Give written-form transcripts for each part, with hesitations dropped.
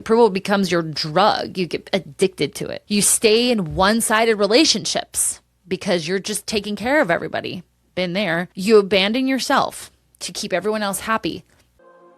Approval becomes your drug. You get addicted to it. You stay in one-sided relationships because you're just taking care of everybody. Been there. You abandon yourself to keep everyone else happy.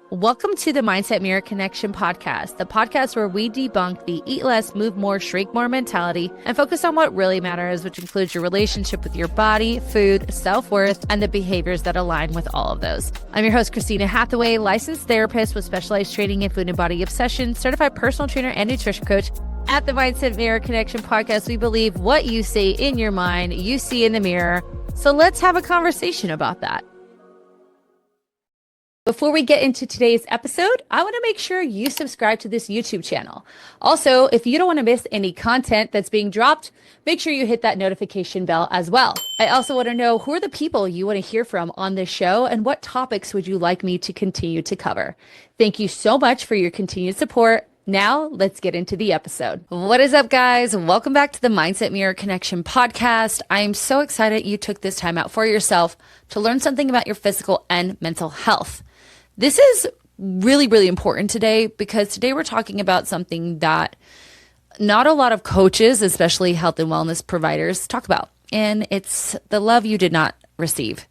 Welcome to the Mindset Mirror Connection podcast, the podcast where we debunk the eat less, move more, shrink more mentality and focus on what really matters, which includes your relationship with your body, food, self-worth, and the behaviors that align with all of those. I'm your host, Christina Hathaway, licensed therapist with specialized training in food and body obsession, certified personal trainer and nutrition coach. At the Mindset Mirror Connection podcast, we believe what you say in your mind, you see in the mirror. So let's have a conversation about that. Before we get into today's episode, I want to make sure you subscribe to this YouTube channel. Also, if you don't want to miss any content that's being dropped, make sure you hit that notification bell as well. I also want to know who are the people you want to hear from on this show and what topics would you like me to continue to cover. Thank you so much for your continued support. Now, let's get into the episode. What is up, guys? Welcome back to the Mindset Mirror Connection podcast. I am so excited you took this time out for yourself to learn something about your physical and mental health. This is really, really important today because today we're talking about something that not a lot of coaches, especially health and wellness providers, talk about. And it's the love you did not receive.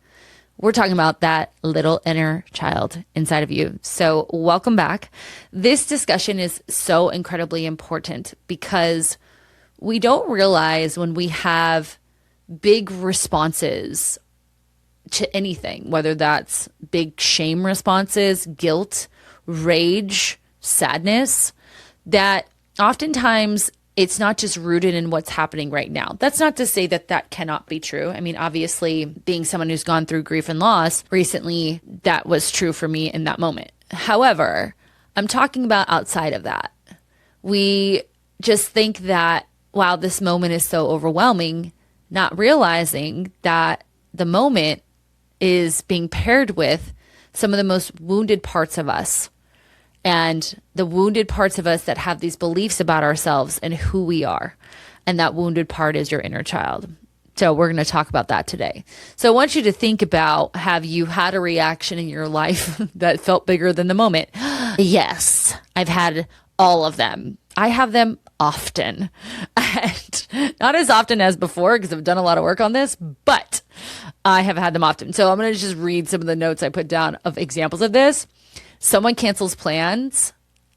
We're talking about that little inner child inside of you. So welcome back. This discussion is so incredibly important because we don't realize when we have big responses to anything, whether that's big shame responses, guilt, rage, sadness, that oftentimes it's not just rooted in what's happening right now. That's not to say that that cannot be true. I mean, obviously, being someone who's gone through grief and loss recently, that was true for me in that moment. However, I'm talking about outside of that. We just think that, wow, this moment is so overwhelming, not realizing that the moment is being paired with some of the most wounded parts of us and the wounded parts of us that have these beliefs about ourselves and who we are. And that wounded part is your inner child. So we're going to talk about that today. So I want you to think about, have you had a reaction in your life that felt bigger than the moment? Yes, I've had all of them. I have them often, and not as often as before because I've done a lot of work on this, but I have had them often. So I'm going to just read some of the notes I put down of examples of this. Someone cancels plans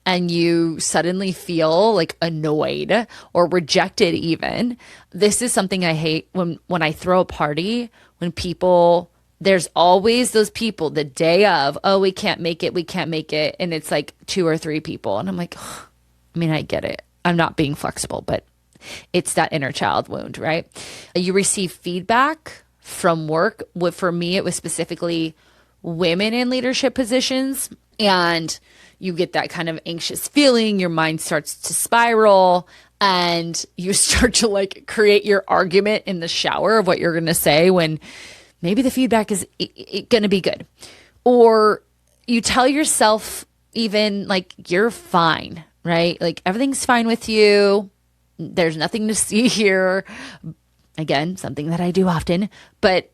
and you suddenly feel like annoyed or rejected even. This is something I hate when I throw a party, when people, there's always those people the day of, oh, we can't make it. And it's like 2 or 3 people. And I'm like, ugh. I mean, I get it. I'm not being flexible, but it's that inner child wound, right? You receive feedback from work. For me, it was specifically women in leadership positions. And you get that kind of anxious feeling. Your mind starts to spiral and you start to like create your argument in the shower of what you're going to say when maybe the feedback is going to be good. Or you tell yourself even like you're fine, right? Like everything's fine with you. There's nothing to see here. Again, something that I do often, but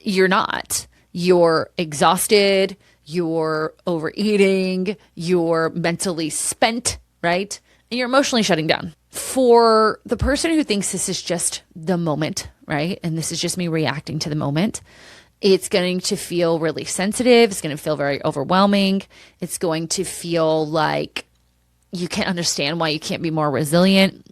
you're not. You're exhausted. You're overeating. You're mentally spent, right? And you're emotionally shutting down. For the person who thinks this is just the moment, right? And this is just me reacting to the moment. It's going to feel really sensitive. It's going to feel very overwhelming. It's going to feel like you can't understand why you can't be more resilient.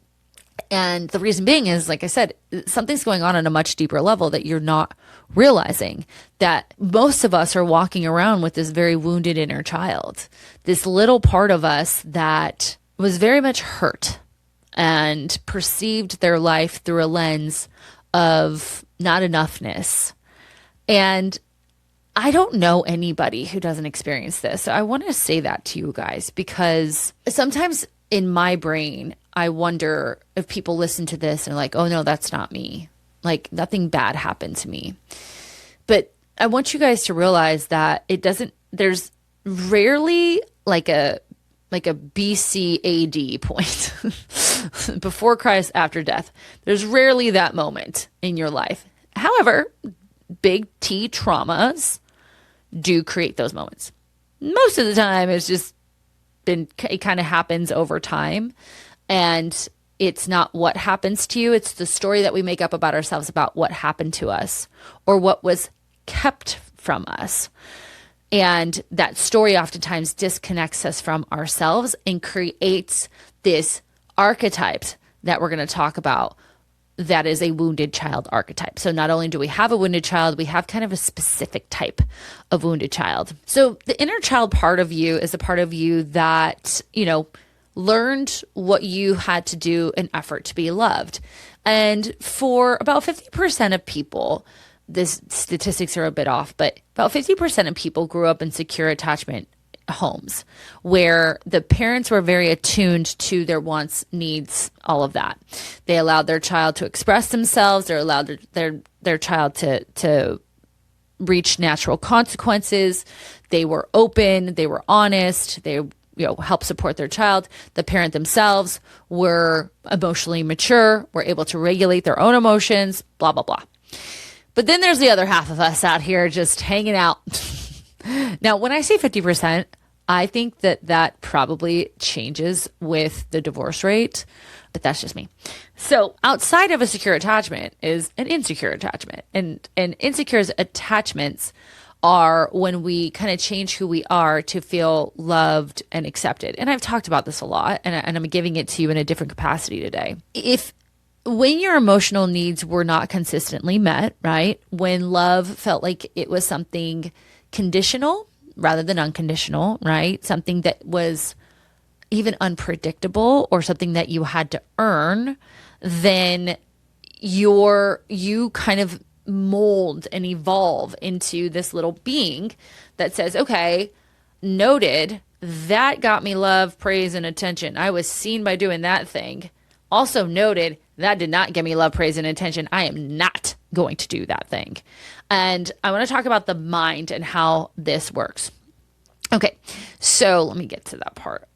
And the reason being is, like I said, something's going on a much deeper level that you're not realizing, that most of us are walking around with this very wounded inner child, this little part of us that was very much hurt and perceived their life through a lens of not enoughness. And I don't know anybody who doesn't experience this. So I want to say that to you guys, because sometimes in my brain, I wonder if people listen to this and are like, oh no, that's not me. Like nothing bad happened to me. But I want you guys to realize that there's rarely like a BCAD point before Christ, after death. There's rarely that moment in your life. However, big T traumas do create those moments. Most of the time, it's just it kind of happens over time. And it's not what happens to you. It's the story that we make up about ourselves about what happened to us or what was kept from us. And that story oftentimes disconnects us from ourselves and creates this archetype that we're going to talk about that is a wounded child archetype. So not only do we have a wounded child, we have kind of a specific type of wounded child. So the inner child part of you is a part of you that, learned what you had to do in effort to be loved. And for about 50% of people, this statistics are a bit off, but about 50% of people grew up in secure attachment homes where the parents were very attuned to their wants, needs, all of that. They allowed their child to express themselves. They allowed their child to reach natural consequences. They were open. They were honest. They help support their child. The parent themselves were emotionally mature, were able to regulate their own emotions, blah, blah, blah. But then there's the other half of us out here just hanging out. Now, when I say 50%, I think that probably changes with the divorce rate, but that's just me. So outside of a secure attachment is an insecure attachment. And insecure attachments are when we kind of change who we are to feel loved and accepted. And I've talked about this a lot, and I'm giving it to you in a different capacity today. When your emotional needs were not consistently met, right? When love felt like it was something conditional rather than unconditional, right? Something that was even unpredictable or something that you had to earn, then you kind of mold and evolve into this little being that says, okay, noted, that got me love, praise, and attention. I was seen by doing that thing. Also noted, that did not give me love, praise, and attention. I am not going to do that thing. And I want to talk about the mind and how this works. Okay, so let me get to that part.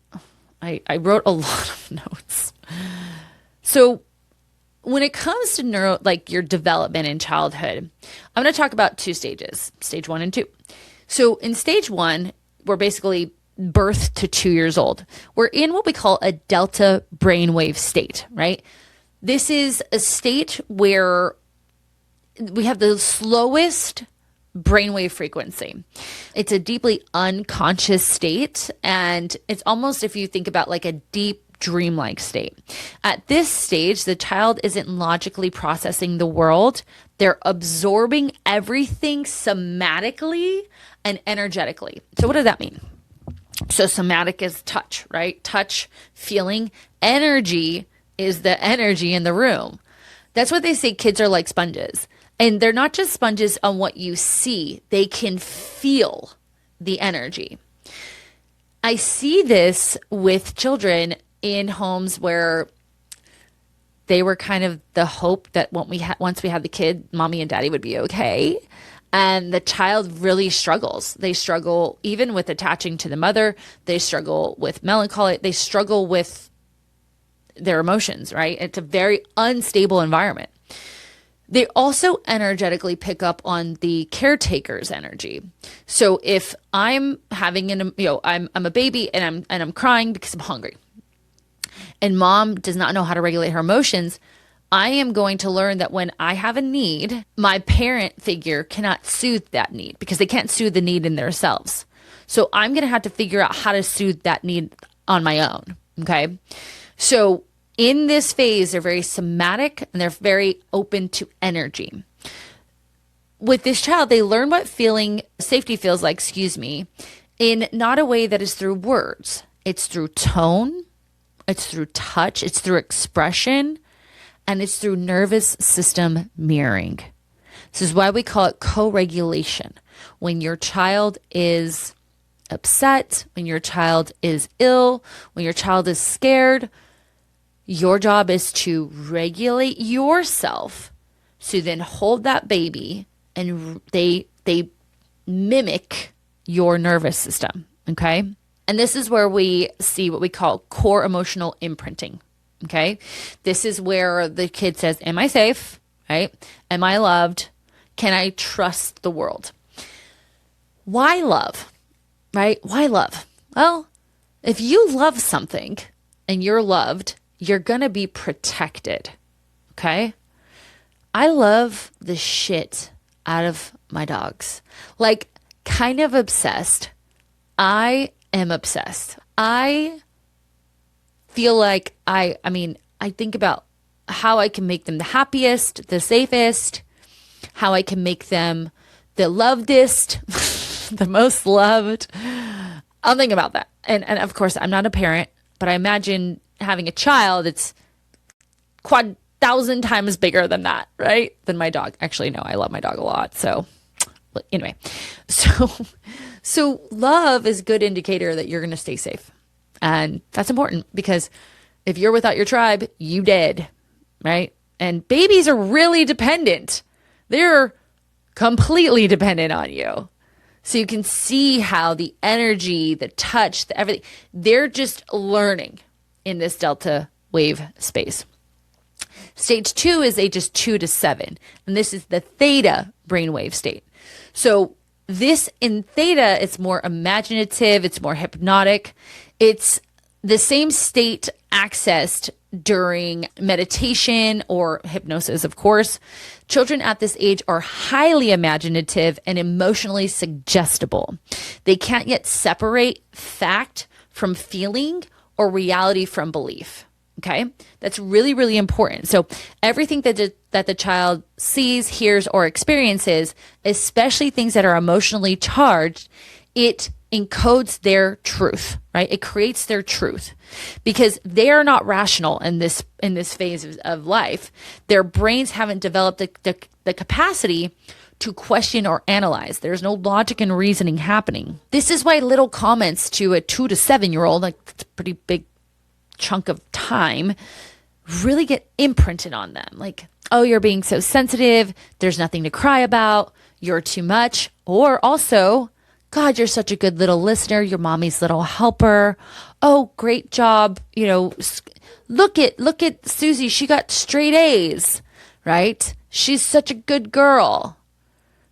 I wrote a lot of notes. So when it comes to your development in childhood, I'm going to talk about 2 stages, stage 1 and 2. So in stage 1, we're basically birth to 2 years old. We're in what we call a delta brainwave state, right? This is a state where we have the slowest brainwave frequency. It's a deeply unconscious state, and it's almost, if you think about like a deep dreamlike state. At this stage, the child isn't logically processing the world. They're absorbing everything somatically and energetically. So what does that mean? So somatic is touch, right? Touch, feeling. Energy is the energy in the room. That's what they say kids are like sponges. And they're not just sponges on what you see. They can feel the energy. I see this with children in homes where they were kind of the hope that once we had the kid, mommy and daddy would be okay. And the child really struggles. They struggle even with attaching to the mother. They struggle with melancholy. They struggle with their emotions, right? It's a very unstable environment. They also energetically pick up on the caretaker's energy. So if I'm having I'm a baby and I'm crying because I'm hungry, and mom does not know how to regulate her emotions, I am going to learn that when I have a need, my parent figure cannot soothe that need because they can't soothe the need in themselves. So I'm going to have to figure out how to soothe that need on my own. Okay. So in this phase, they're very somatic and they're very open to energy. With this child, they learn what feeling safety feels like, in not a way that is through words. It's through tone, it's through touch, it's through expression, and it's through nervous system mirroring. This is why we call it co-regulation. When your child is upset, when your child is ill, when your child is scared, your job is to regulate yourself to then hold that baby and they mimic your nervous system, okay? And this is where we see what we call core emotional imprinting, okay? This is where the kid says, am I safe, right? Am I loved? Can I trust the world? Why love, right? Why love? Well, If you love something and you're loved, you're going to be protected. Okay? I love the shit out of my dogs. Like, kind of obsessed. I am obsessed. I feel like I think about how I can make them the happiest, the safest, how I can make them the lovedest, the most loved. I'll think about that. And of course, I'm not a parent, but I imagine having a child, it's 1,000 times bigger than that, right? Than my dog. Actually, no, I love my dog a lot. So anyway, so love is a good indicator that you're going to stay safe. And that's important because if you're without your tribe, you dead, right? And babies are really dependent. They're completely dependent on you. So you can see how the energy, the touch, the everything, they're just learning in this delta wave space. Stage 2 is ages 2 to 7. And this is the theta brainwave state. So this in theta, it's more imaginative, it's more hypnotic. It's the same state accessed during meditation or hypnosis, of course. Children at this age are highly imaginative and emotionally suggestible. They can't yet separate fact from feeling or reality from belief. Okay, that's really, really important. So everything that the child sees, hears, or experiences, especially things that are emotionally charged, it encodes their truth, right? It creates their truth because they are not rational in this phase of life. Their brains haven't developed the capacity to question or analyze. There's no logic and reasoning happening. This is why little comments to a 2 to 7-year-old, like it's a pretty big chunk of time, really get imprinted on them. Like, oh, you're being so sensitive. There's nothing to cry about. You're too much. Or also, God, you're such a good little listener. You're mommy's little helper. Oh, great job. You know, look at Susie. She got straight A's, right? She's such a good girl.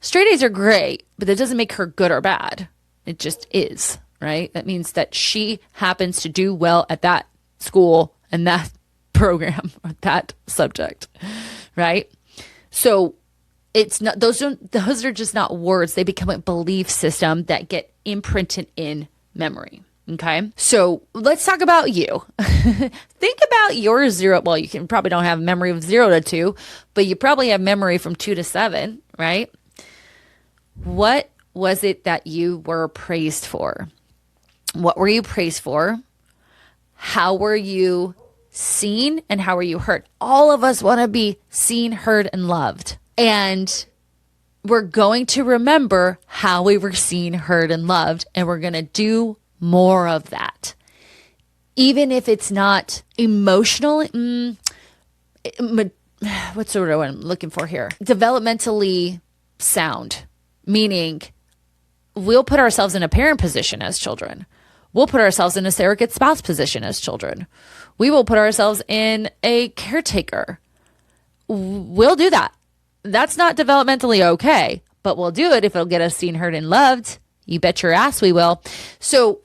Straight A's are great, but that doesn't make her good or bad. It just is, right? That means that she happens to do well at that school and that program or that subject, right? So it's not, those are just not words. They become a belief system that get imprinted in memory. Okay. So let's talk about you. Think about your zero. Well, you can probably don't have memory of 0 to 2, but you probably have memory from 2 to 7, right? What was it that you were praised for? What were you praised for? How were you seen and how were you heard? All of us want to be seen, heard, and loved. And we're going to remember how we were seen, heard, and loved. And we're going to do more of that. Even if it's not emotional, what's the word I'm looking for here? Developmentally sound, meaning we'll put ourselves in a parent position as children. We'll put ourselves in a surrogate spouse position as children. We will put ourselves in a caretaker. We'll do that. That's not developmentally okay, but we'll do it if it'll get us seen, heard, and loved. You bet your ass we will. So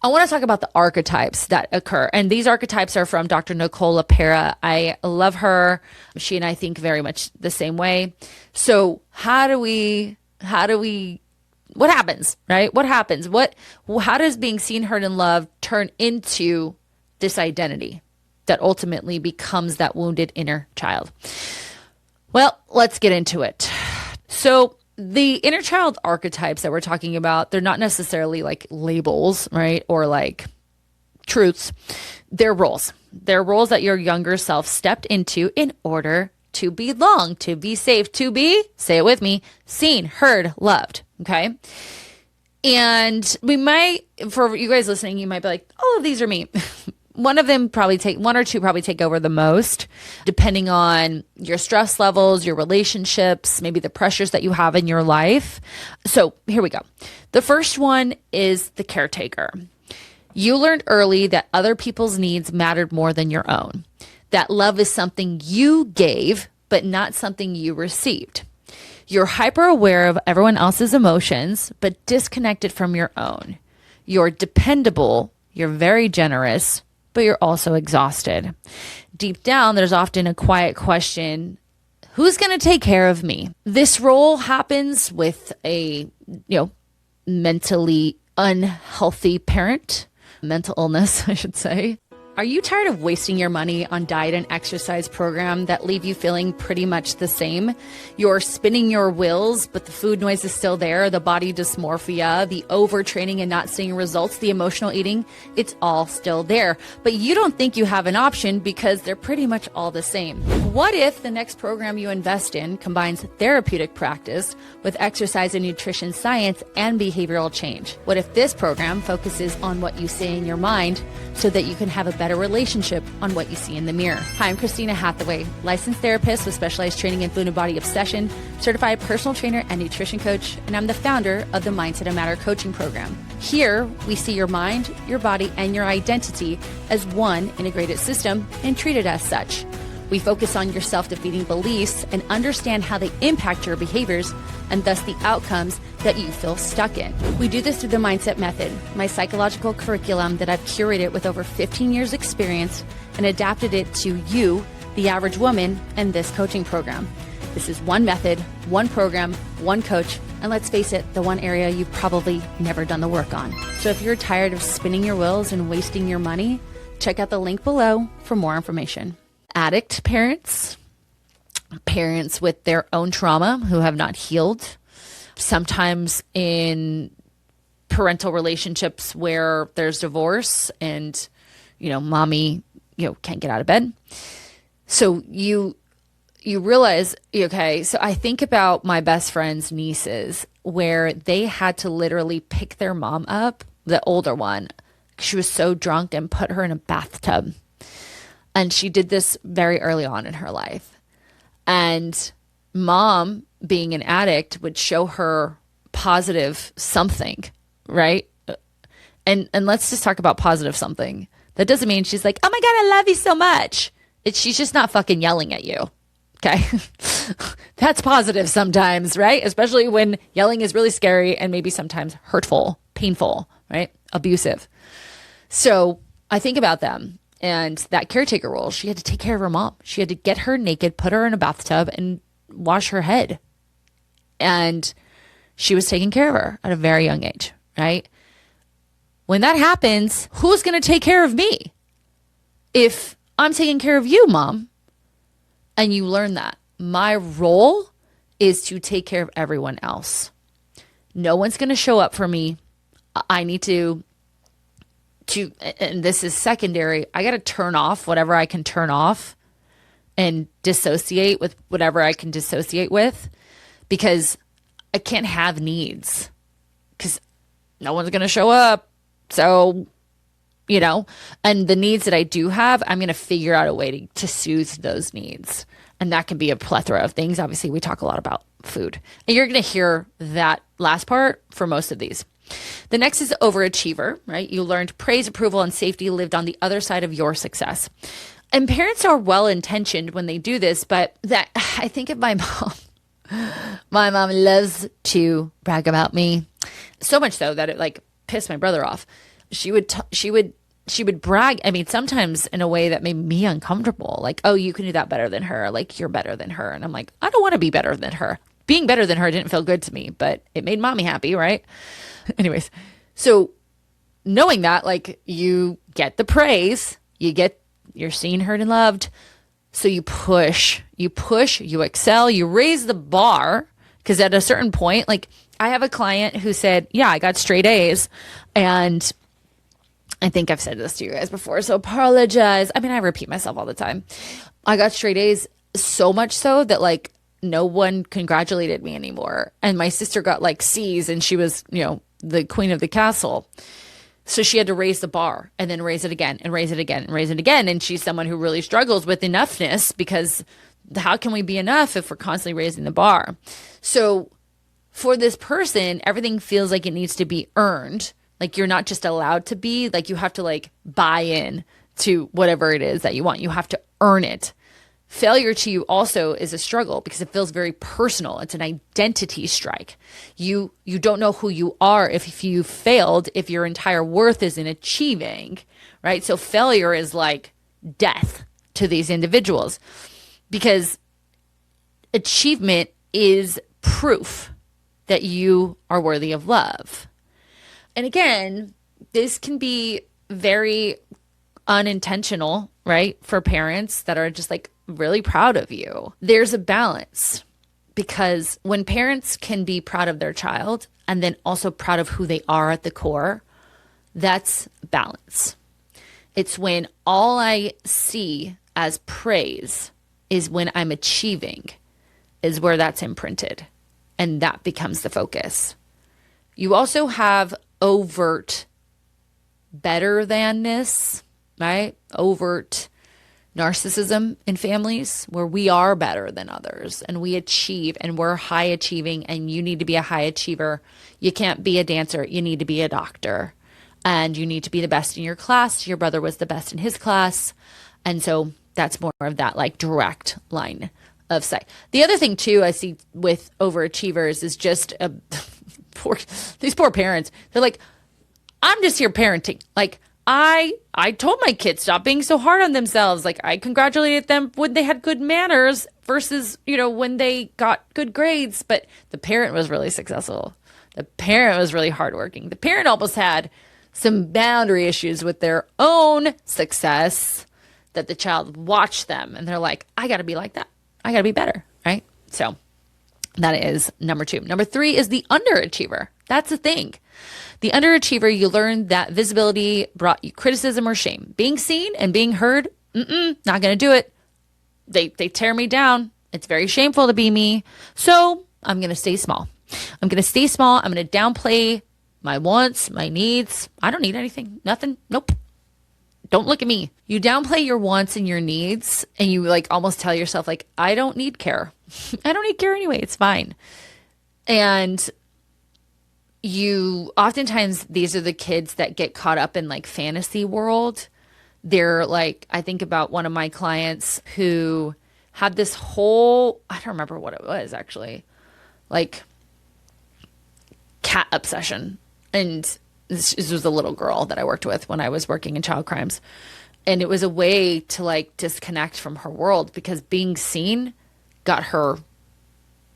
I want to talk about the archetypes that occur. And these archetypes are from Dr. Nicole LaPera. I love her. She and I think very much the same way. So how do we what happens, right? What happens? How does being seen, heard, and loved turn into this identity that ultimately becomes that wounded inner child? Well, let's get into it. So the inner child archetypes that we're talking about, they're not necessarily like labels, right? Or like truths. They're roles. They're roles that your younger self stepped into in order to belong, to be safe, to be, say it with me, seen, heard, loved. Okay. And we might, for you guys listening, you might be like, all of these are me. One or two probably take over the most, depending on your stress levels, your relationships, maybe the pressures that you have in your life. So here we go. The first one is the caretaker. You learned early that other people's needs mattered more than your own. That love is something you gave, but not something you received. You're hyper aware of everyone else's emotions, but disconnected from your own. You're dependable, you're very generous, but you're also exhausted. Deep down, there's often a quiet question: who's going to take care of me? This role happens with a, mentally unhealthy parent, mental illness, I should say. Are you tired of wasting your money on diet and exercise program that leave you feeling pretty much the same? You're spinning your wheels, but the food noise is still there, the body dysmorphia, the overtraining and not seeing results, the emotional eating, it's all still there. But you don't think you have an option because they're pretty much all the same. What if the next program you invest in combines therapeutic practice with exercise and nutrition science and behavioral change? What if this program focuses on what you say in your mind so that you can have a better relationship on what you see in the mirror? Hi, I'm Christina Hathaway, licensed therapist with specialized training in food and body obsession, certified personal trainer and nutrition coach, and I'm the founder of the Mindset of Matter coaching program. Here, we see your mind, your body, and your identity as one integrated system and treat it as such. We focus on your self-defeating beliefs and understand how they impact your behaviors and thus the outcomes that you feel stuck in. We do this through the Mindset Method, my psychological curriculum that I've curated with over 15 years experience and adapted it to you, the average woman, and this coaching program. This is one method, one program, one coach, and let's face it, the one area you've probably never done the work on. So if you're tired of spinning your wheels and wasting your money, check out the link below for more information. Addict parents, parents with their own trauma who have not healed, sometimes in parental relationships where there's divorce and, mommy, can't get out of bed. So you realize, okay, so I think about my best friend's nieces where they had to literally pick their mom up, the older one. She was so drunk, and put her in a bathtub. And she did this very early on in her life. And mom, being an addict, would show her positive something, right? And let's just talk about positive something. That doesn't mean she's like, oh my God, I love you so much. She's just not fucking yelling at you. Okay. That's positive sometimes, right? Especially when yelling is really scary and maybe sometimes hurtful, painful, right? Abusive. So I think about them. And that caretaker role, she had to take care of her mom. She had to get her naked, put her in a bathtub, and wash her head. And she was taking care of her at a very young age, right? When that happens, who's going to take care of me? If I'm taking care of you, mom, and you learn that my role is to take care of everyone else. No one's going to show up for me. I need to, and this is secondary, I got to turn off whatever I can turn off and dissociate with whatever I can dissociate with, because I can't have needs because no one's going to show up. So, and the needs that I do have, I'm going to figure out a way to soothe those needs. And that can be a plethora of things. Obviously, we talk a lot about food. And you're going to hear that last part for most of these. The next is overachiever, right? You learned praise, approval, and safety lived on the other side of your success. And parents are well-intentioned when they do this, but that I think of my mom. My mom loves to brag about me, so much so that it pissed my brother off. She would brag. I mean, sometimes in a way that made me uncomfortable. Like, oh, you can do that better than her. Like, you're better than her. And I'm like, I don't want to be better than her. Being better than her didn't feel good to me, but it made mommy happy, right? Anyways, so knowing that, you get the praise, you're seen, heard, and loved. So you push, you excel, you raise the bar. Because at a certain point, I have a client who said, yeah, I got straight A's. And I think I've said this to you guys before, so apologize. I mean, I repeat myself all the time. I got straight A's, so much so that no one congratulated me anymore. And my sister got C's, and she was, the queen of the castle. So she had to raise the bar and then raise it again and raise it again and raise it again. And she's someone who really struggles with enoughness, because how can we be enough if we're constantly raising the bar? So for this person, everything feels like it needs to be earned. You're not just allowed to be, you have to buy in to whatever it is that you want. You have to earn it. Failure to you also is a struggle because it feels very personal. It's an identity strike. You don't know who you are if you failed, if your entire worth is in achieving, right? So failure is like death to these individuals because achievement is proof that you are worthy of love. And again, this can be very unintentional, right? For parents that are just like really proud of you. There's a balance because when parents can be proud of their child and then also proud of who they are at the core, that's balance. It's when all I see as praise is when I'm achieving, is where that's imprinted. And that becomes the focus. You also have overt better thanness, right? Overt narcissism in families where we are better than others and we achieve and we're high achieving and you need to be a high achiever. You can't be a dancer. You need to be a doctor and you need to be the best in your class. Your brother was the best in his class. And so that's more of that like direct line of sight. The other thing too, I see with overachievers is just these poor parents. They're like, I'm just here parenting. Like, I told my kids stop being so hard on themselves. Like I congratulated them when they had good manners versus, when they got good grades, but the parent was really successful. The parent was really hardworking. The parent almost had some boundary issues with their own success that the child watched them and they're like, I got to be like that. I got to be better, right? So that is number 2. Number 3 is the underachiever. That's the thing. The underachiever, you learn that visibility brought you criticism or shame. Being seen and being heard, not going to do it. They tear me down. It's very shameful to be me. So I'm going to stay small. I'm going to stay small. I'm going to downplay my wants, my needs. I don't need anything. Nothing. Nope. Don't look at me. You downplay your wants and your needs and you like almost tell yourself like, I don't need care. I don't need care anyway. It's fine. And you oftentimes, these are the kids that get caught up in like fantasy world. They're like, I think about one of my clients who had this whole, I don't remember what it was actually, like cat obsession. And this was a little girl that I worked with when I was working in child crimes. And it was a way to like disconnect from her world because being seen got her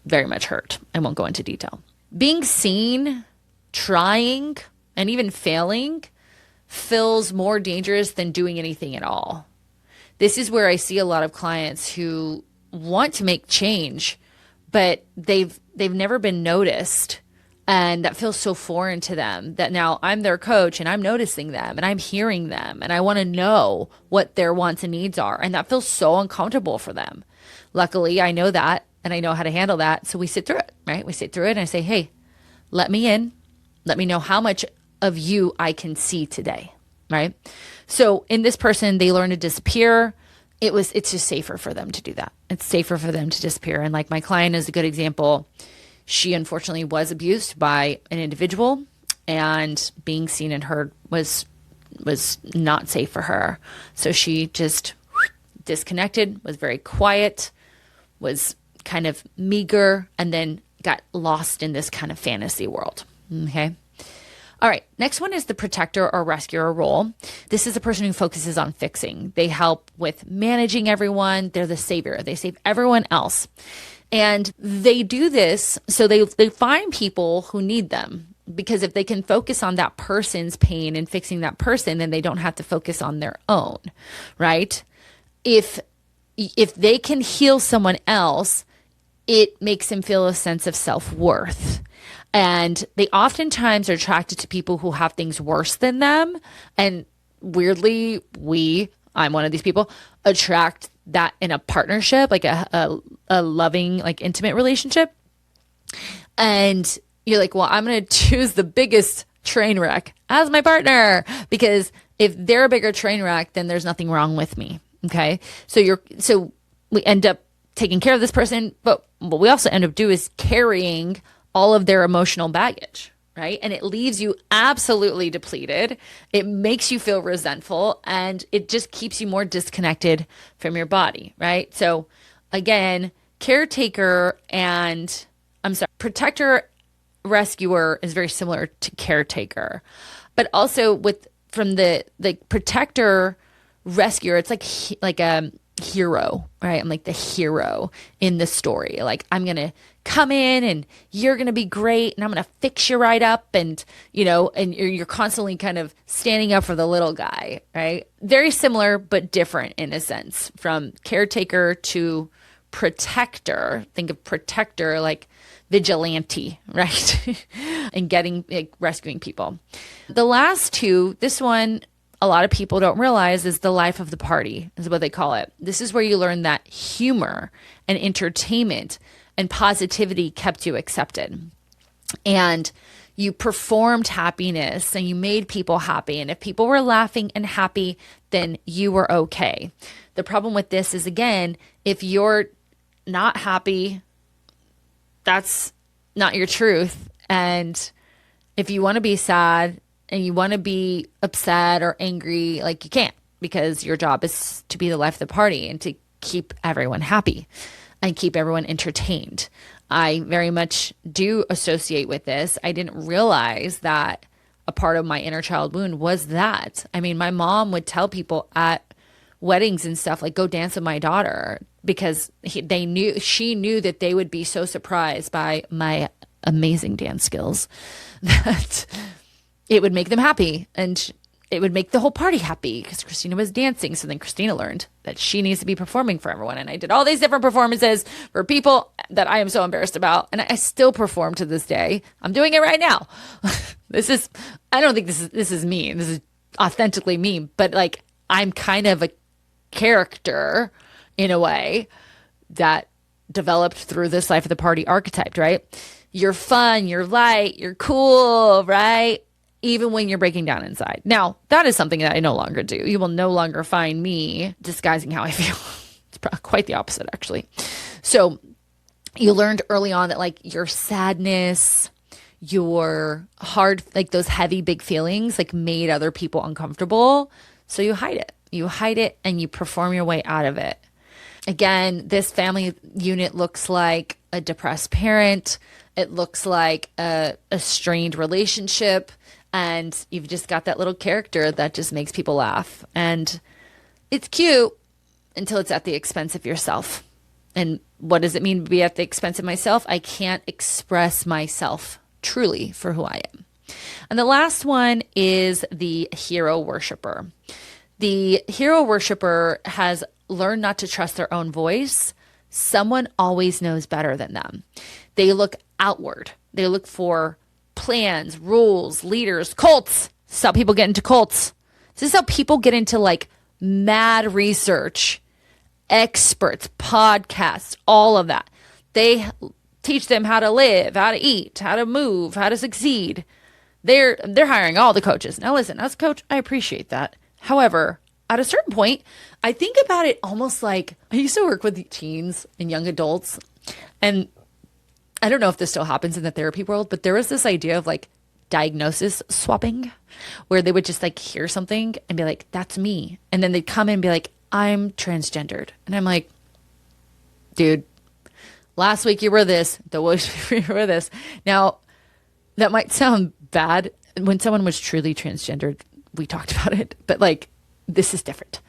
very much hurt. I won't go into detail. Being seen, trying, and even failing feels more dangerous than doing anything at all. This is where I see a lot of clients who want to make change, but they've never been noticed. And that feels so foreign to them that now I'm their coach and I'm noticing them and I'm hearing them and I want to know what their wants and needs are. And that feels so uncomfortable for them. Luckily, I know that and I know how to handle that. So we sit through it, right? We sit through it and I say, hey, let me in. Let me know how much of you I can see today, right? So in this person, they learn to disappear. It's just safer for them to do that. It's safer for them to disappear. And like my client is a good example. She unfortunately was abused by an individual and being seen and heard was not safe for her. So she just disconnected, was very quiet, was kind of meager, and then got lost in this kind of fantasy world. Okay. All right. Next one is the protector or rescuer role. This is a person who focuses on fixing. They help with managing everyone. They're the savior. They save everyone else. And they do this so they find people who need them, because if they can focus on that person's pain and fixing that person, then they don't have to focus on their own, right? If they can heal someone else, it makes them feel a sense of self-worth. And they oftentimes are attracted to people who have things worse than them. And weirdly, I'm one of these people, attract that in a partnership, like a loving, like intimate relationship. And you're like, well, I'm going to choose the biggest train wreck as my partner, because if they're a bigger train wreck, then there's nothing wrong with me. Okay. So we end up taking care of this person, but what we also end up doing is carrying all of their emotional baggage, right? And it leaves you absolutely depleted. It makes you feel resentful, and it just keeps you more disconnected from your body, right? So again, caretaker and protector, rescuer is very similar to caretaker. But also with from the protector, rescuer, it's like a hero, right? I'm like the hero in the story. Like, I'm going to come in and you're going to be great and I'm going to fix you right up. And, and you're constantly kind of standing up for the little guy, right? Very similar, but different in a sense from caretaker to protector. Think of protector like vigilante, right? And rescuing people. The last two, this one, a lot of people don't realize, is the life of the party, is what they call it. This is where you learn that humor and entertainment and positivity kept you accepted. And you performed happiness and you made people happy. And if people were laughing and happy, then you were okay. The problem with this is, again, if you're not happy, that's not your truth. And if you want to be sad and you want to be upset or angry, like, you can't, because your job is to be the life of the party and to keep everyone happy and keep everyone entertained. I very much do associate with this. I didn't realize that a part of my inner child wound was that. I mean, my mom would tell people at weddings and stuff, like, go dance with my daughter, because she knew that they would be so surprised by my amazing dance skills that it would make them happy and it would make the whole party happy because Christina was dancing. So then Christina learned that she needs to be performing for everyone. And I did all these different performances for people that I am so embarrassed about. And I still perform to this day. I'm doing it right now. I don't think this is me. This is authentically me, but like, I'm kind of a character in a way that developed through this life of the party archetype, right? You're fun, you're light, you're cool, right? Even when you're breaking down inside. Now, that is something that I no longer do. You will no longer find me disguising how I feel. It's quite the opposite, actually. So you learned early on that, like, your sadness, your hard, like those heavy, big feelings, like, made other people uncomfortable. So you hide it. You hide it and you perform your way out of it. Again, this family unit looks like a depressed parent. It looks like a strained relationship. And you've just got that little character that just makes people laugh. And it's cute until it's at the expense of yourself. And what does it mean to be at the expense of myself? I can't express myself truly for who I am. And the last one is the hero worshiper. The hero worshiper has learned not to trust their own voice. Someone always knows better than them. They look outward. They look for plans, rules, leaders, cults. This is how people get into cults. This is how people get into like mad research, experts, podcasts, all of that. They teach them how to live, how to eat, how to move, how to succeed. They're hiring all the coaches. Now listen, as a coach, I appreciate that. However, at a certain point, I think about it almost like I used to work with teens and young adults, and I don't know if this still happens in the therapy world, but there was this idea of like diagnosis swapping where they would just like hear something and be like, that's me. And then they'd come in and be like, I'm transgendered. And I'm like, dude, last week you were this, the week before you were this. Now, that might sound bad. When someone was truly transgendered, we talked about it, but like, this is different.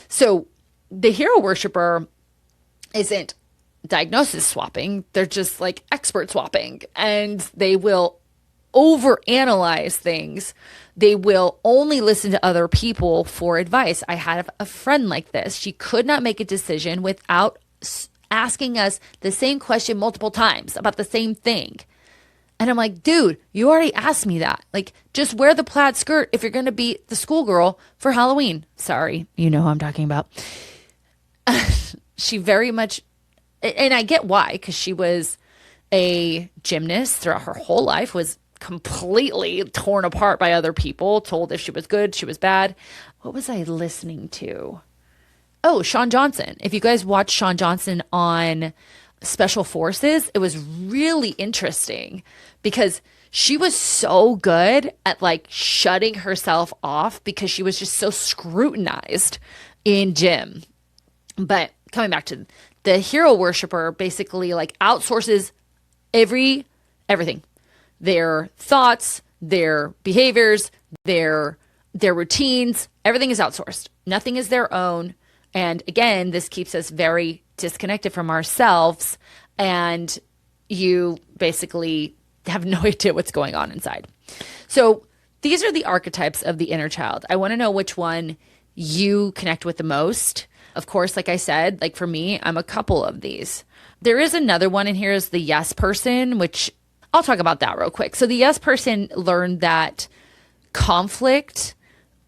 So the hero worshiper isn't diagnosis swapping. They're just like expert swapping, and they will overanalyze things. They will only listen to other people for advice. I had a friend like this. She could not make a decision without asking us the same question multiple times about the same thing. And I'm like, dude, you already asked me that. Like, just wear the plaid skirt if you're going to be the schoolgirl for Halloween. Sorry, you know who I'm talking about. She very much, and I get why, because she was a gymnast throughout her whole life, was completely torn apart by other people, told if she was good, she was bad. What was I listening to? Oh, Shawn Johnson. If you guys watch Shawn Johnson on Special Forces, it was really interesting because She was so good at like shutting herself off because she was just so scrutinized in gym. But coming back to the hero worshiper, basically like outsources everything, their thoughts, their behaviors, their routines, everything is outsourced. Nothing is their own. And again, this keeps us very disconnected from ourselves, and you basically have no idea what's going on inside. So these are the archetypes of the inner child. I want to know which one you connect with the most. Of course, like I said, like for me, I'm a couple of these. There is another one in here, is the yes person, which I'll talk about that real quick. So the yes person learned that conflict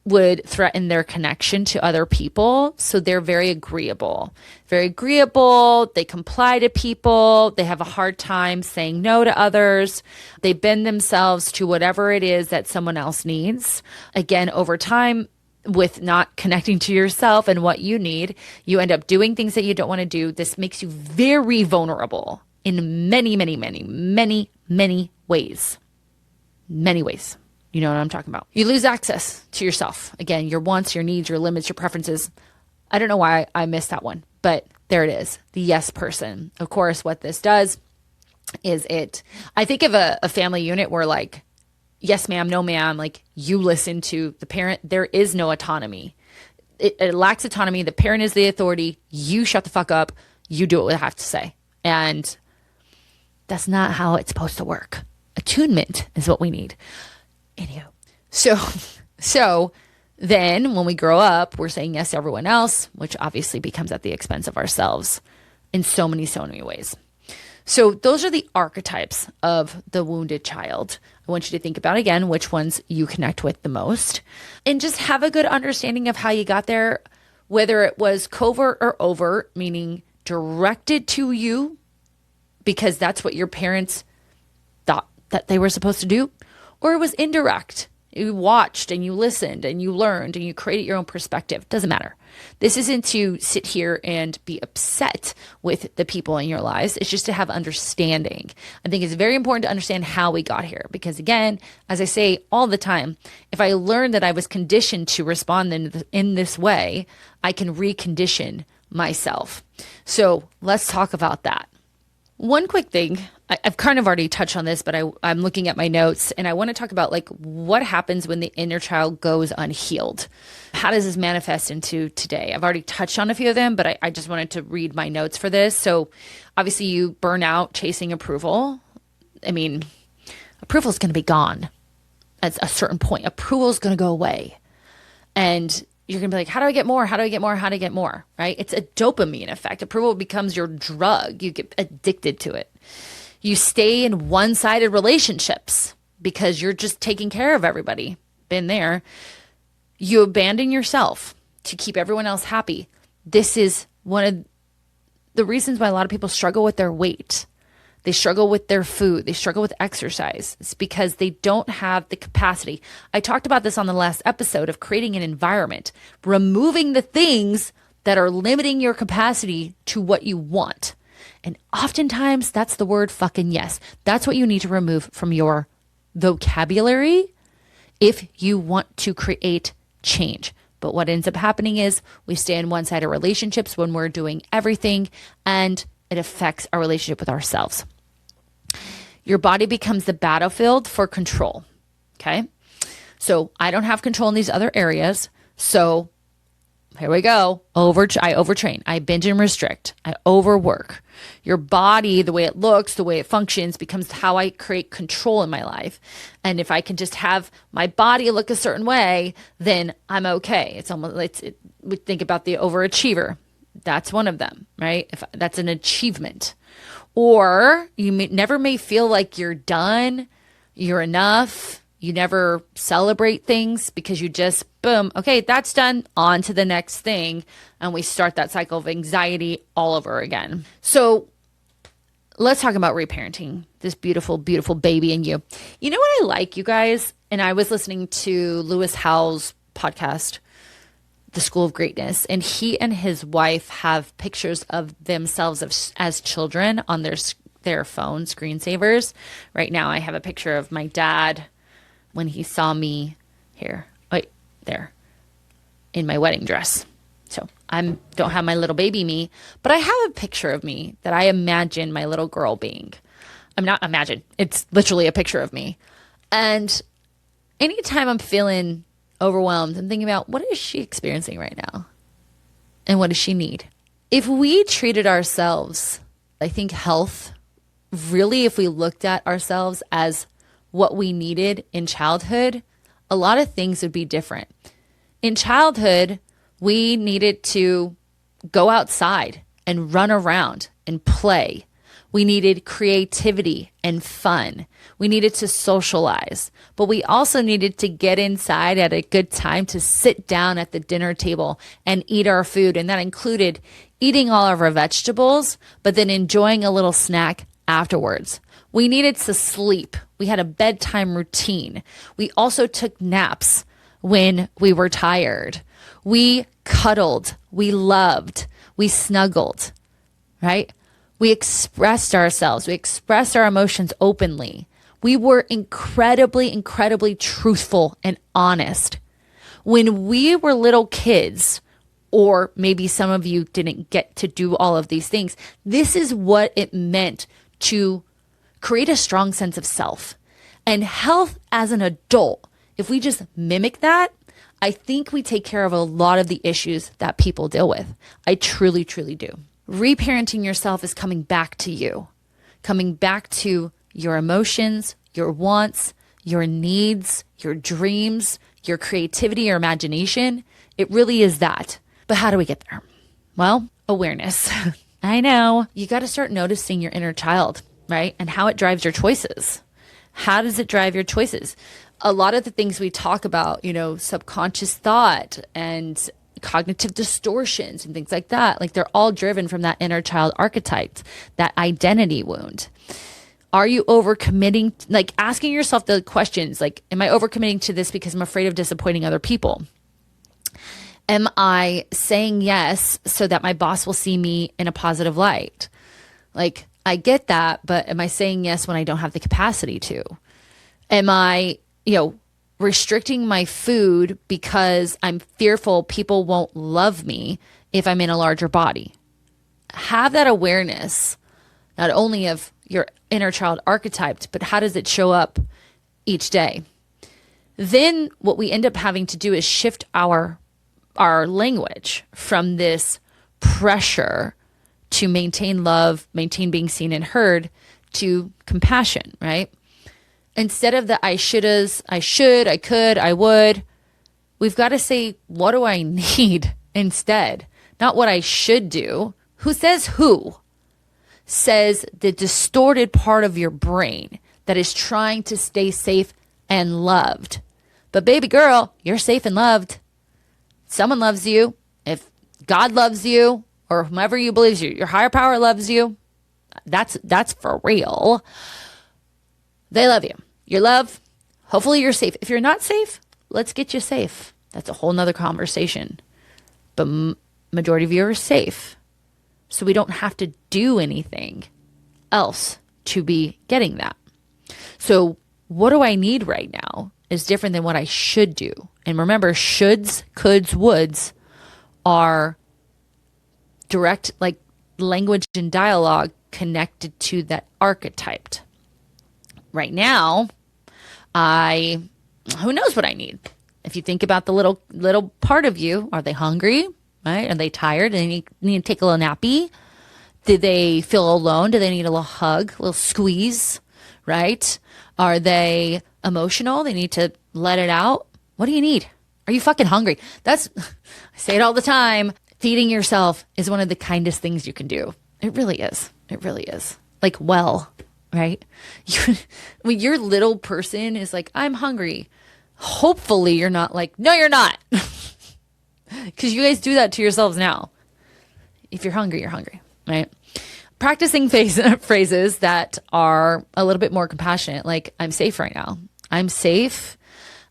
would threaten their connection to other people. So they're very agreeable. Very agreeable. They comply to people. They have a hard time saying no to others. They bend themselves to whatever it is that someone else needs. Again, over time, with not connecting to yourself and what you need, you end up doing things that you don't want to do. This makes you very vulnerable in many, many, many, many, many ways. Many ways. You know what I'm talking about. You lose access to yourself. Again, your wants, your needs, your limits, your preferences. I don't know why I missed that one, but there it is. The yes person. Of course, what this does is I think of a family unit where like, yes, ma'am, no, ma'am, like you listen to the parent. There is no autonomy. It lacks autonomy. The parent is the authority. You shut the fuck up. You do what I have to say. And that's not how it's supposed to work. Attunement is what we need. Anywho, so then when we grow up, we're saying yes to everyone else, which obviously becomes at the expense of ourselves in so many ways. So those are the archetypes of the wounded child. I want you to think about again which ones you connect with the most, and just have a good understanding of how you got there, whether it was covert or overt, meaning directed to you because that's what your parents thought that they were supposed to do, or it was indirect. You watched and you listened and you learned and you created your own perspective. Doesn't matter. This isn't to sit here and be upset with the people in your lives. It's just to have understanding. I think it's very important to understand how we got here because, again, as I say all the time, if I learned that I was conditioned to respond in this way, I can recondition myself. So let's talk about that. One quick thing, I've kind of already touched on this, but I'm looking at my notes and I want to talk about like what happens when the inner child goes unhealed. How does this manifest into today? I've already touched on a few of them, but I just wanted to read my notes for this. So obviously you burn out chasing approval. I mean, approval is going to be gone at a certain point. Approval is going to go away. And you're going to be like, how do I get more? How do I get more? How do I get more? Right? It's a dopamine effect. Approval becomes your drug. You get addicted to it. You stay in one-sided relationships because you're just taking care of everybody. Been there. You abandon yourself to keep everyone else happy. This is one of the reasons why a lot of people struggle with their weight. They struggle with their food. They struggle with exercise. It's because they don't have the capacity. I talked about this on the last episode of creating an environment, removing the things that are limiting your capacity to what you want. And oftentimes that's the word fucking yes. That's what you need to remove from your vocabulary if you want to create change. But what ends up happening is we stay in one-sided relationships when we're doing everything, and it affects our relationship with ourselves. Your body becomes the battlefield for control. Okay. So I don't have control in these other areas. So here we go. I overtrain. I binge and restrict. I overwork. Your body, the way it looks, the way it functions, becomes how I create control in my life. And if I can just have my body look a certain way, then I'm okay. It's almost, we think about the overachiever. That's one of them, right? If that's an achievement. Or you never may feel like you're done, you're enough. You never celebrate things because you just, boom, okay, that's done, on to the next thing. And we start that cycle of anxiety all over again. So let's talk about reparenting this beautiful, beautiful baby in you. You know what I like, you guys? And I was listening to Lewis Howes' podcast, The School of Greatness, and he and his wife have pictures of themselves as children on their their phone screensavers. Right now, I have a picture of my dad when he saw me here, wait, there, in my wedding dress. So I don't have my little baby me, but I have a picture of me that I imagine my little girl being. I'm not imagine. It's literally a picture of me. And anytime I'm feeling overwhelmed, I'm thinking about what is she experiencing right now? And what does she need? If we treated ourselves, I think health, really, if we looked at ourselves as what we needed in childhood, a lot of things would be different. In childhood, we needed to go outside and run around and play. We needed creativity and fun. We needed to socialize, but we also needed to get inside at a good time to sit down at the dinner table and eat our food. And that included eating all of our vegetables, but then enjoying a little snack afterwards. We needed to sleep. We had a bedtime routine. We also took naps when we were tired. We cuddled. We loved. We snuggled, right? We expressed ourselves. We expressed our emotions openly. We were incredibly, incredibly truthful and honest. When we were little kids, or maybe some of you didn't get to do all of these things, this is what it meant to create a strong sense of self. And health as an adult, if we just mimic that, I think we take care of a lot of the issues that people deal with. I truly, truly do. Reparenting yourself is coming back to you, coming back to your emotions, your wants, your needs, your dreams, your creativity, your imagination. It really is that. But how do we get there? Well, awareness. I know. You got to start noticing your inner child, right? And how it drives your choices. How does it drive your choices? A lot of the things we talk about, subconscious thought and cognitive distortions and things like that, like they're all driven from that inner child archetype, that identity wound. Are you overcommitting? Like asking yourself the questions, like, am I overcommitting to this because I'm afraid of disappointing other people? Am I saying yes so that my boss will see me in a positive light? Like, I get that, but am I saying yes when I don't have the capacity to? Am I, restricting my food because I'm fearful people won't love me if I'm in a larger body? Have that awareness, not only of your inner child archetype, but how does it show up each day? Then what we end up having to do is shift our language from this pressure to maintain love, maintain being seen and heard, to compassion, right? Instead of the I shouldas, I should, I could, I would, we've got to say, what do I need instead? Not what I should do. Who says who? Says the distorted part of your brain that is trying to stay safe and loved. But baby girl, you're safe and loved. Someone loves you. If God loves you, or whomever you believe you, your higher power loves you, that's for real. They love you. You're loved. Hopefully you're safe. If you're not safe, let's get you safe. That's a whole nother conversation. But majority of you are safe. So we don't have to do anything else to be getting that. So what do I need right now is different than what I should do. And remember, shoulds, coulds, woulds are direct, like language and dialogue connected to that archetype. Right now, who knows what I need? If you think about the little part of you, are they hungry? Right? Are they tired? Do they need to take a little nappy? Do they feel alone? Do they need a little hug, a little squeeze? Right? Are they emotional? They need to let it out. What do you need? Are you fucking hungry? I say it all the time. Feeding yourself is one of the kindest things you can do. It really is. It really is. Like, right? When your little person is like, I'm hungry. Hopefully you're not like, no, you're not. Because you guys do that to yourselves now. If you're hungry, right? Practicing phrases that are a little bit more compassionate, like, I'm safe right now. I'm safe.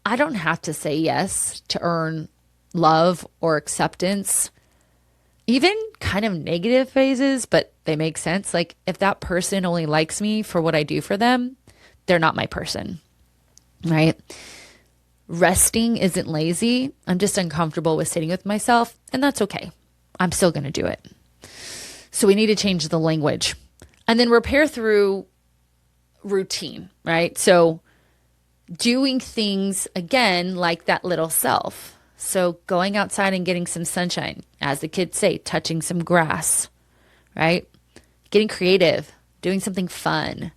I don't have to say yes to earn love or acceptance. even kind of negative phases, but they make sense. Like if that person only likes me for what I do for them, they're not my person, right? Resting isn't lazy. I'm just uncomfortable with sitting with myself, and that's okay. I'm still going to do it. So we need to change the language and then repair through routine, right? So doing things again like that little self. So going outside and getting some sunshine, as the kids say, touching some grass, right? Getting creative, doing something fun,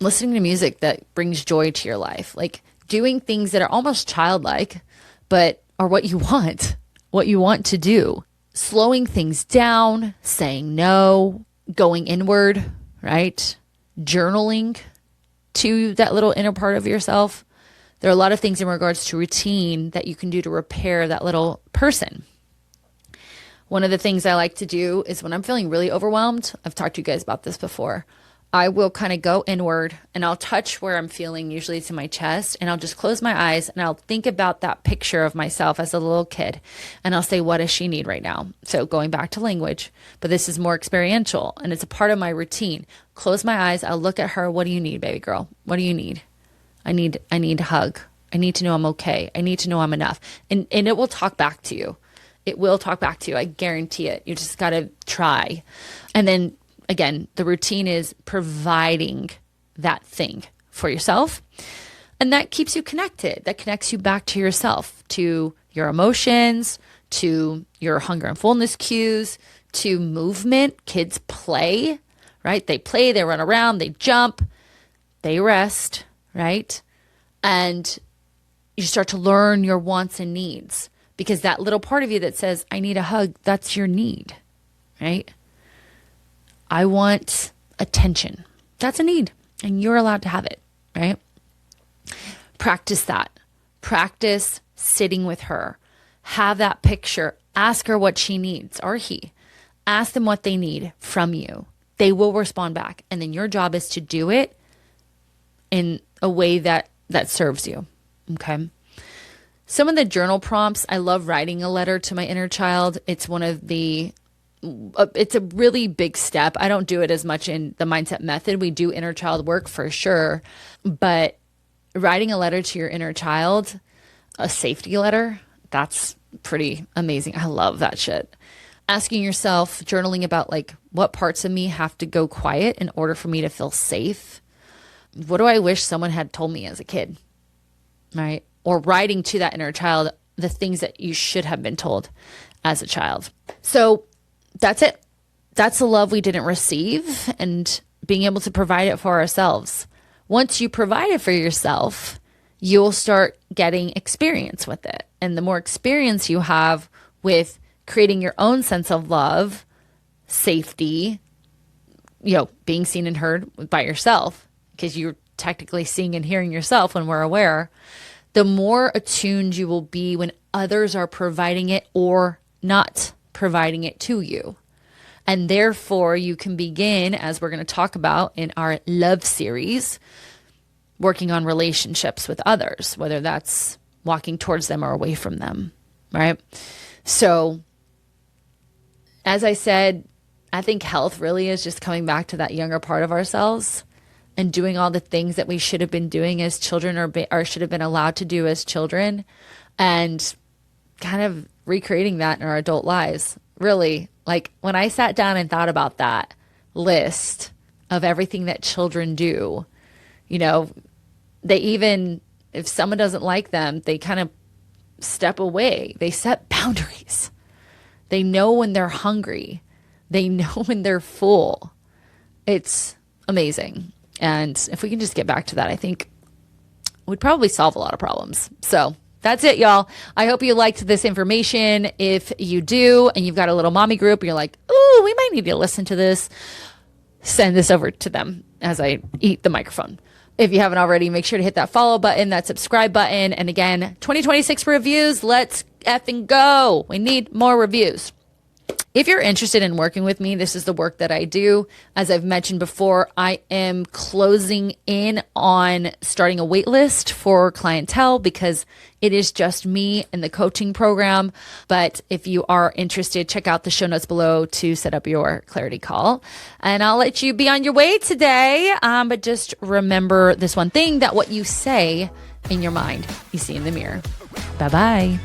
listening to music that brings joy to your life, like doing things that are almost childlike, but are what you want to do. Slowing things down, saying no, going inward, right? Journaling to that little inner part of yourself. There are a lot of things in regards to routine that you can do to repair that little person. One of the things I like to do is when I'm feeling really overwhelmed, I've talked to you guys about this before, I will kind of go inward and I'll touch where I'm feeling, usually to my chest, and I'll just close my eyes and I'll think about that picture of myself as a little kid. And I'll say, what does she need right now? So going back to language, but this is more experiential and it's a part of my routine. Close my eyes. I'll look at her. What do you need, baby girl? What do you need? I need a hug. I need to know I'm okay. I need to know I'm enough. And it will talk back to you. It will talk back to you. I guarantee it. You just got to try. And then again, the routine is providing that thing for yourself. And that keeps you connected. That connects you back to yourself, to your emotions, to your hunger and fullness cues, to movement. Kids play, right? They play, they run around, they jump, they rest, right? And you start to learn your wants and needs, because that little part of you that says, I need a hug, that's your need, right? I want attention. That's a need, and you're allowed to have it, right? Practice that. Practice sitting with her. Have that picture. Ask her what she needs, or he. Ask them what they need from you. They will respond back, and then your job is to do it in a way that serves you, okay? Some of the journal prompts, I love writing a letter to my inner child. It's it's a really big step. I don't do it as much in the mindset method. We do inner child work for sure, but writing a letter to your inner child, a safety letter, that's pretty amazing. I love that shit. Asking yourself, journaling about like what parts of me have to go quiet in order for me to feel safe. What do I wish someone had told me as a kid, right? Or writing to that inner child the things that you should have been told as a child. So that's it. That's the love we didn't receive, and being able to provide it for ourselves. Once you provide it for yourself, you'll start getting experience with it. And the more experience you have with creating your own sense of love, safety, being seen and heard by yourself, because you're technically seeing and hearing yourself when we're aware, the more attuned you will be when others are providing it or not providing it to you. And therefore, you can begin, as we're going to talk about in our love series, working on relationships with others, whether that's walking towards them or away from them, right? So, as I said, I think health really is just coming back to that younger part of ourselves and doing all the things that we should have been doing as children or should have been allowed to do as children, and kind of recreating that in our adult lives. Really, like when I sat down and thought about that list of everything that children do, they even, if someone doesn't like them, they kind of step away. They set boundaries. They know when they're hungry. They know when they're full. It's amazing. And if we can just get back to that, I think we'd probably solve a lot of problems. So that's it, y'all. I hope you liked this information. If you do, and you've got a little mommy group, and you're like, ooh, we might need to listen to this, send this over to them as I eat the microphone. If you haven't already, make sure to hit that follow button, that subscribe button. And again, 2026 reviews. Let's effing go. We need more reviews. If you're interested in working with me, this is the work that I do. As I've mentioned before, I am closing in on starting a wait list for clientele because it is just me in the coaching program. But if you are interested, check out the show notes below to set up your clarity call. And I'll let you be on your way today. But just remember this one thing, that what you say in your mind, you see in the mirror. Bye-bye.